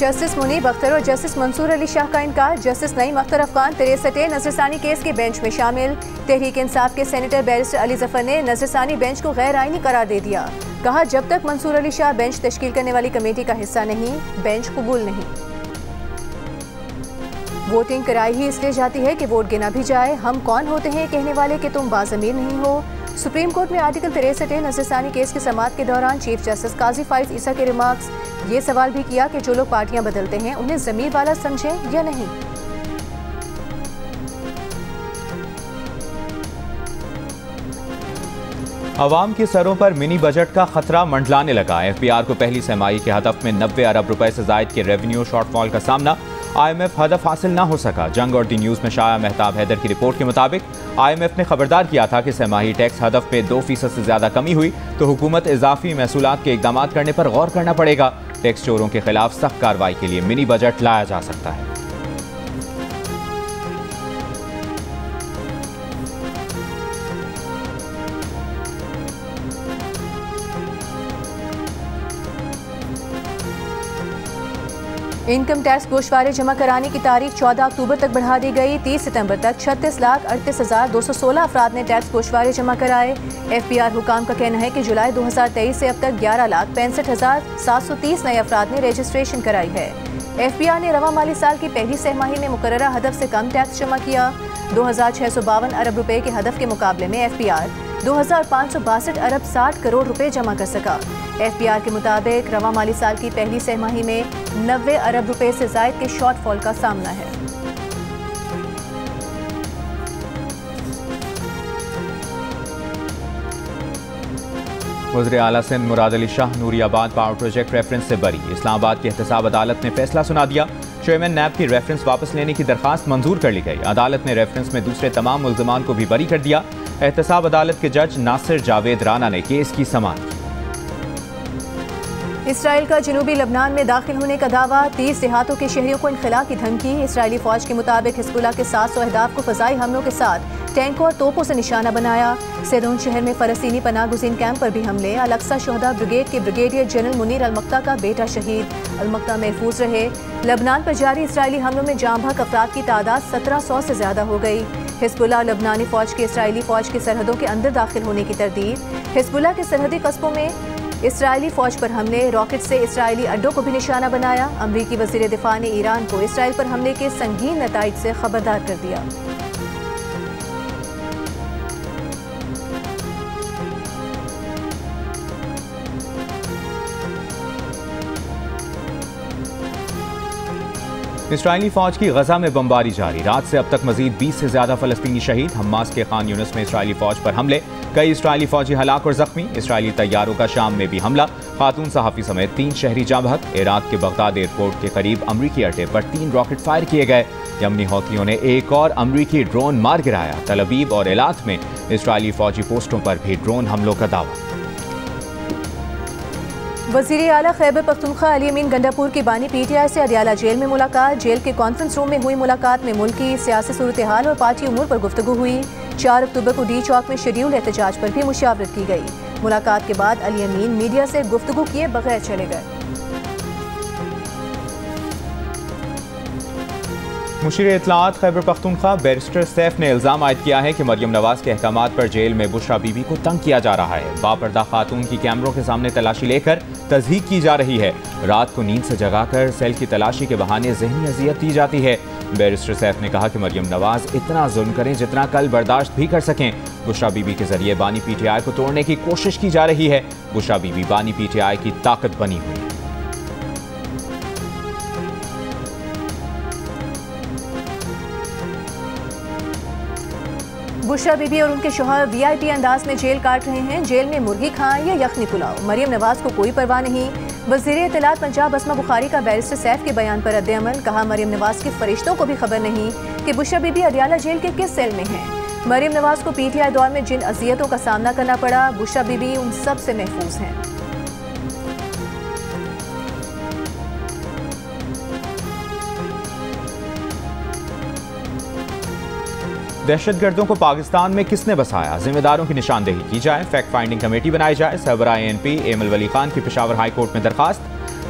Justice Munib Akhtar और justice Mansoor Ali Shah का इनकार। जस्टिस नईम अख्तर अफगान 63 नजरसानी केस के बेंच में शामिल। तहरीक इंसाफ के सेनेटर बैरिस्टर अली जफर ने नजरसानी बेंच को गैर आईनी करार दे दिया। कहा, जब तक मंसूर अली शाह बेंच तश्कील करने वाली कमेटी का हिस्सा नहीं, बेंच कबूल नहीं। वोटिंग कराई ही इसलिए जाती है कि वोट गिना भी जाए। हम कौन होते हैं कहने वाले कि तुम बाज़मीर नहीं हो। सुप्रीम कोर्ट में आर्टिकल 63 नजरसानी केस की समाअत के दौरान चीफ जस्टिस काजी फाइज ईसा के रिमार्क्स। ये सवाल भी किया कि जो लोग पार्टियां बदलते हैं उन्हें ज़मीर वाला समझें या नहीं। अवाम के सरों पर मिनी बजट का खतरा मंडलाने लगा। FBR को पहली सहमाही के हदफ में 90 अरब रुपए से जायद के रेवेन्यू शॉर्टफॉल का सामना। IMF हदफ हासिल ना हो सका। जंग और दी न्यूज़ में शाया मेहताब हैदर की रिपोर्ट के मुताबिक IMF ने खबरदार किया था कि सहमाही टैक्स हदफ पे 2% से ज्यादा कमी हुई तो हुकूमत इजाफी महसूलात के इकदाम करने पर गौर करना पड़ेगा। टैक्स चोरों के खिलाफ सख्त कार्रवाई के लिए मिनी बजट लाया जा सकता है। इनकम टैक्स गोशवारे जमा कराने की तारीख 14 अक्टूबर तक बढ़ा दी गई। 30 सितंबर तक 36,38,216 अफराद ने टैक्स गोशवारे जमा कराए। FBR हुकाम का कहना है कि जुलाई 2023 से अब तक 11,65,730 नए अफराद ने रजिस्ट्रेशन कराई है। FBR ने रवा माली साल की पहली सहमाही में मुकर्ररा हदफ से कम टैक्स जमा किया। 2,652 अरब रुपए के हदफ के मुकाबले में FBR 2,562 अरब 60 करोड़ रुपए जमा कर सका। FBR के मुताबिक रवा माली साल की पहली सहमाही में 90 अरब रुपए से जायद के शॉर्टफॉल का सामना है। वज़ीर आला Sindh Murad Ali Shah Nooriabad power project reference से बरी। इस्लामाबाद की एहतसाब अदालत ने फैसला सुना दिया। चेयरमैन नैब की रेफरेंस वापस लेने की दरखास्त मंजूर कर ली गई। अदालत ने रेफरेंस में दूसरे तमाम मुल्ज़िमान को भी बरी कर दिया। एहतसाब अदालत के जज नासिर जावेद राना ने केस की समाअत। इसराइल का जनूबी लबनान में दाखिल होने का दावा। 30 देहातों के शहरियों को इनखला की धमकी। इसराइली फौज के मुताबिक हिजबुल्लाह के 700 अहदाफ को फजाई हमलों के साथ टैंकों और तोपों से निशाना बनाया। सेदोन शहर में फलस्तीनी पनाह गुज़ीन कैंप पर भी हमले। अल-अक्सा शोहदा ब्रिगेड के ब्रिगेडियर जनरल मुनीर अल-मक्ता का बेटा शहीद। अल-मक्ता महफूज रहे। लबनान पर जारी इसराइली हमलों में जाँ बहक अफराद की तादाद 1700 से ज्यादा हो गई। हिजबुल्लाह लबनानी फौज के इसराइली फौज की सरहदों के अंदर दाखिल होने की तरदीद। हिजबुल्लाह के सरहदी कस्बों में इसराइली फौज पर हमले। रॉकेट से इसराइली अड्डों को भी निशाना बनाया। अमरीकी वज़ीर दिफा ने ईरान को इसराइल पर हमले के संगीन नताइज से खबरदार कर दिया। इसराइली फौज की गजा में बमबारी जारी। रात से अब तक मजीद 20 से ज्यादा फलस्तीनी शहीद। हम्मास के खान यूनिस में इसराइली फौज पर हमले। कई इसराइली फौजी हलाक और जख्मी। इसराइली तैयारों का शाम में भी हमला। खातून सहाफ़ी समेत 3 शहरी जाँ बहक। इराक के बगदाद एयरपोर्ट के करीब अमरीकी अड्डे पर 3 रॉकेट फायर किए गए। यमनी हौथियों ने एक और अमरीकी ड्रोन मार गिराया। तल अवीव और एलात में इसराइली फौजी पोस्टों पर भी ड्रोन हमलों का दावा। वज़ीर आला खैबर पख्तूनख्वा अली अमीन गंडापुर की बानी PTI से अदियाला जेल में मुलाकात। जेल के कॉन्फ्रेंस रूम में हुई मुलाकात में मुल्की सियासी सूरत हाल और पार्टी उमूर पर गुफ्तगू हुई। 4 अक्टूबर को डी चौक में शेड्यूल एहतजाज पर भी मुशावरत की गई। मुलाकात के बाद अली अमीन मीडिया से गुफ्तगू किए बगैर चले गए। मुशीर इत्तलाआत खैबर पख्तूनख्वा बैरिस्टर सैफ ने इल्ज़ाम आयद किया है कि मरियम नवाज के अहकामात पर जेल में बुशरा बीबी को तंग किया जा रहा है। बापर्दा खातून की कैमरों के सामने तलाशी लेकर तज़हीक की जा रही है। रात को नींद से जगाकर सेल की तलाशी के बहाने ज़हनी अजियत दी जाती है। बैरिस्टर सैफ ने कहा कि मरियम नवाज इतना जुल्म करें जितना कल बर्दाश्त भी कर सकें। बुशरा बीबी के जरिए बानी PTI को तोड़ने की कोशिश की जा रही है। बुशरा बीबी बानी PTI की ताकत बनी हुई है। बुशरा बीबी और उनके शौहर VIP अंदाज में जेल काट रहे हैं। जेल में मुर्गी खाएं या यखनी पुलाव, मरियम नवाज को कोई परवाह नहीं। वज़ीर इत्तलाआत पंजाब अस्मा बुखारी का बैरिस्टर सैफ के बयान पर रद्द-ए-अमल। कहा, मरियम नवाज के फरिश्तों को भी खबर नहीं कि बुशरा बीबी अदियाला जेल के किस सेल में हैं। मरियम नवाज को PTI दौर में जिन अजियतों का सामना करना पड़ा, बुशरा बीबी उन सब से महफूज हैं। दहशतगर्दों को पाकिस्तान में किसने बसाया, जिम्मेदारों की निशानदेही की जाए। फैक्ट फाइंडिंग कमेटी बनाई जाए। सरबराह ANP एमल वली खान की पेशावर हाई कोर्ट में दरखास्त।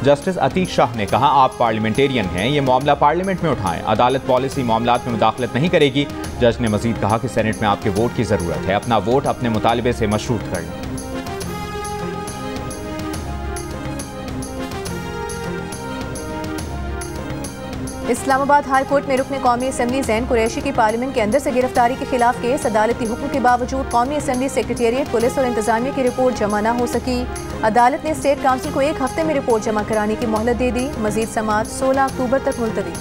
जस्टिस अतीक शाह ने कहा, आप पार्लियामेंटेरियन हैं, ये मामला पार्लियामेंट में उठाएं, अदालत पॉलिसी मामलात में मुदाखलत नहीं करेगी। जज ने मजीद कहा कि सेनेट में आपके वोट की ज़रूरत है, अपना वोट अपने मुतालिबे से मशरूत कर लें। इस्लामाबाद हाई कोर्ट में रुकने कौमी असम्बली ज़ैन कुरैशी की पार्लियामेंट के अंदर से गिरफ्तारी के खिलाफ केस। अदालती हुक्म के बावजूद कौमी असम्बली सेक्रेटेरिएट, पुलिस और इंतजामिया की रिपोर्ट जमा न हो सकी। अदालत ने स्टेट काउंसिल को 1 हफ्ते में रिपोर्ट जमा कराने की मोहलत दे दी। मजीद समाअत 16 अक्टूबर तक मुलतवी।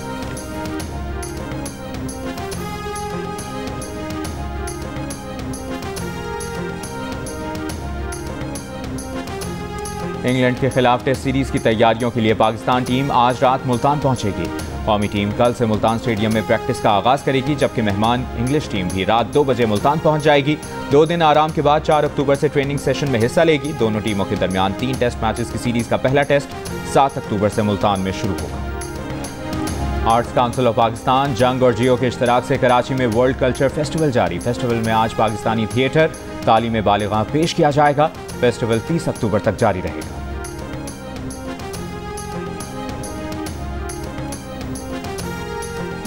इंग्लैंड के खिलाफ टेस्ट सीरीज की तैयारियों के लिए पाकिस्तान टीम आज रात मुल्तान पहुंचेगी। कौमी टीम कल से मुल्तान स्टेडियम में प्रैक्टिस का आगाज करेगी, जबकि मेहमान इंग्लिश टीम भी रात 2 बजे मुल्तान पहुंच जाएगी। 2 दिन आराम के बाद 4 अक्टूबर से ट्रेनिंग सेशन में हिस्सा लेगी। दोनों टीमों के दरमियान 3 टेस्ट मैचेस की सीरीज का पहला टेस्ट 7 अक्टूबर से मुल्तान में शुरू होगा। आर्ट्स काउंसिल ऑफ पाकिस्तान, जंग और जियो के इश्तराक से कराची में वर्ल्ड कल्चर फेस्टिवल जारी। फेस्टिवल में आज पाकिस्तानी थिएटर, तालीम बालिगा पेश किया जाएगा। फेस्टिवल 30 अक्टूबर तक जारी रहेगा।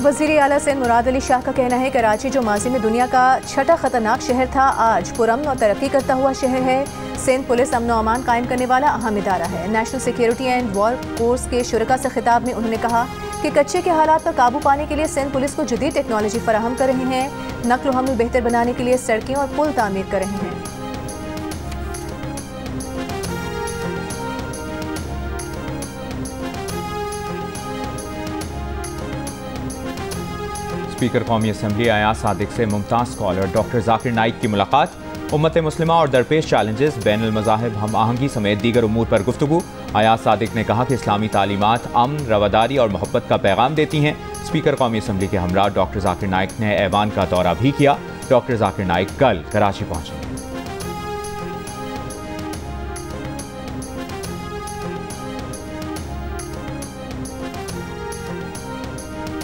वज़ीर आला सिंध मुराद अली शाह का कहना है, कराची जो माजी में दुनिया का 6ठा खतरनाक शहर था, आज पुरअमन और तरक्की करता हुआ शहर है। सिंध पुलिस अमन और अमान कायम करने वाला अहम इदारा है। National security and war course के शुरका से खिताब में उन्होंने कहा कि कच्चे के हालात पर काबू पाने के लिए सिंध पुलिस को जदीद टेक्नोलॉजी फराहम कर रहे हैं। नक्ल व हमल बेहतर बनाने के लिए सड़कें और पुल तामीर कर रहे हैं। स्पीकर कौमी असम्बली अयाज सादिक से मुमताज़ स्कॉलर डॉक्टर जाकिर नाइक की मुलाकात। उम्मत मुस्लिमा और दरपेश चैलेंजेस, बैनुल मज़ाहिब हम आहंगी समेत दीगर उमूर पर गुफ्तगू। अयाज सादिक ने कहा कि इस्लामी तालीमात अमन, रवादारी और मोहब्बत का पैगाम देती हैं। स्पीकर कौमी असम्बली के हमरा डॉक्टर जाकिर नाइक ने ऐवान का दौरा भी किया। डॉक्टर जाकिर नाइक कल कराची पहुंचेंगे।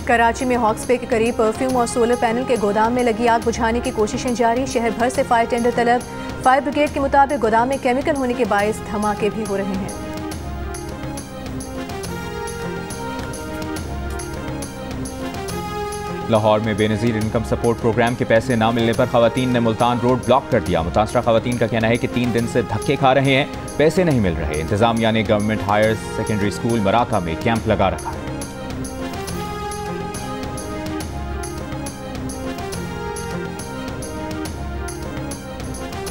कराची में हॉक्स पे के करीब परफ्यूम और सोलर पैनल के गोदाम में लगी आग बुझाने की कोशिशें जारी। शहर भर से फायर टेंडर तलब। फायर ब्रिगेड के मुताबिक गोदाम में केमिकल होने के बायस धमाके भी हो रहे हैं। लाहौर में बेनज़ीर इनकम सपोर्ट प्रोग्राम के पैसे न मिलने पर खवातीन ने मुल्तान रोड ब्लॉक कर दिया। मुतासरा खवातीन का कहना है कि 3 दिन से धक्के खा रहे हैं, पैसे नहीं मिल रहे। इंतजामिया ने गवर्नमेंट हायर सेकेंडरी स्कूल मराका में कैंप लगा रखा है।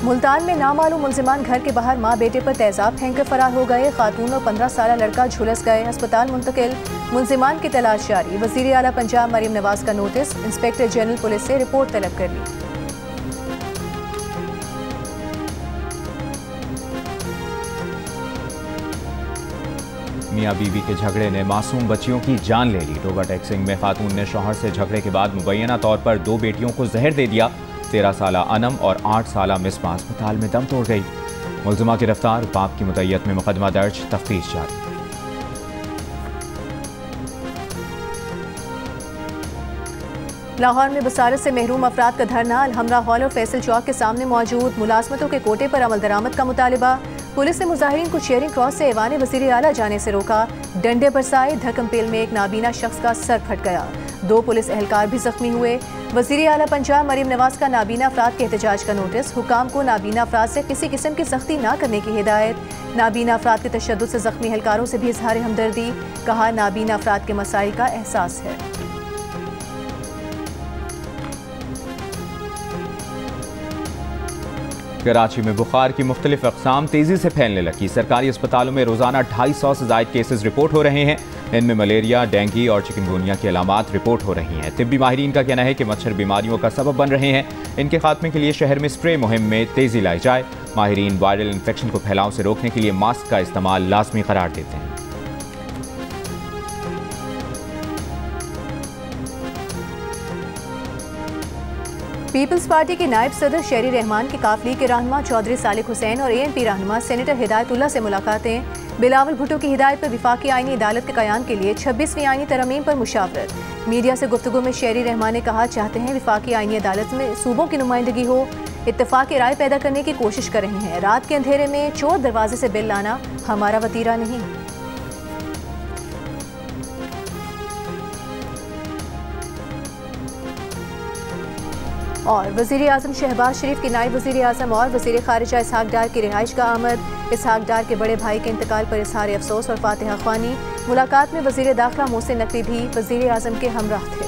मुल्तान में नामालूम मुलजिमान घर के बाहर माँ बेटे पर तेजाब फेंककर फरार हो गए। खातून और 15 साला लड़का झुलस गए, अस्पताल मुंतकिल। मुलजिमान की तलाश जारी। वज़ीर आला पंजाब मरियम नवाज का नोटिस, इंस्पेक्टर जनरल पुलिस से रिपोर्ट तलब कर ली। मियाँ बीवी के झगड़े ने मासूम बच्चियों की जान ले ली। डोबा टैक्सिंग में खातून ने शौहर से झगड़े के बाद मुबैना तौर पर 2 बेटियों को जहर दे दिया। 13 साला अनम और 8 साला मिसबा अस्पताल में दम तोड़ गई। मुलजिमा गिरफ्तार, बाप की मुद्दइयत में मुकदमा दर्ज, तफ्तीश जारी। लाहौर में बसारत से महरूम अफराद का धरना। अलहमरा हॉल और फैसल चौक के सामने मौजूद। मुलाजमतों के कोटे पर अमल दरामद का मुतालिबा। पुलिस ने मुजाहिरीन को चेयरिंग क्रॉस से ऐवान वज़ीर आला जाने से रोका। डंडे बरसाए। धक्कमपेल में एक नाबीना शख्स का सर फट गया। 2 पुलिस एहलकार भी जख्मी हुए। वज़ीर आला पंजाब मरियम नवाज का नाबीना अफराद के एहतजाज का नोटिस। हुकाम को नाबीना अफराद से किसी किस्म की सख्ती न करने की हिदायत। नाबीना अफराद के तशद्दुद से जख्मी एहलकारों से भी इजहार हमदर्दी। कहा, नाबीना अफराद के मसाइल का एहसास है। कराची में बुखार की मुख्तलिफ अक़साम तेज़ी से फैलने लगी। सरकारी अस्पतालों में रोज़ाना 250 से ज़ायद केसेस रिपोर्ट हो रहे हैं। इनमें मलेरिया, डेंगू और चिकनगुनिया की अलामात रिपोर्ट हो रही हैं। तिब्बी माहिरीन का कहना है कि मच्छर बीमारियों का सबब बन रहे हैं। इनके खात्मे के लिए शहर में स्प्रे मुहिम में तेज़ी लाई जाए। माहिरीन वायरल इन्फेक्शन को फैलाव से रोकने के लिए मास्क का इस्तेमाल लाजमी करार देते हैं। पीपल्स पार्टी के नायब सदर शेरी रहमान के काफिले के रहनुमा चौधरी सालिक हुसैन और ANP रहनुमा सेनेटर हिदायतुल्ला से मुलाकातें। बिलावल भुट्टो की हिदायत पर विफाकी आईनी अदालत के क़याम के लिए 26वीं आईनी तरमीम पर मुशावरत। मीडिया से गुफ्तगू में शेरी रहमान ने कहा, चाहते हैं विफाकी आईनी अदालत में सूबों की नुमाइंदगी हो। इत्तेफाक राय पैदा करने की कोशिश कर रहे हैं। रात के अंधेरे में चोर दरवाजे से बिल लाना हमारा वतीरा नहीं। और वज़ीर आज़म शहबाज शरीफ की नायब वज़ीर आज़म और वज़ीर ख़ारिजा इसहाक डार की रिहाइश का आमद। इसहाक डार के बड़े भाई के इंतकाल पर इज़हार अफसोस और फातिहा ख्वानी। मुलाकात में वज़ीर दाखिला मोहसिन नकवी भी वज़ीर आज़म के हमराह थे।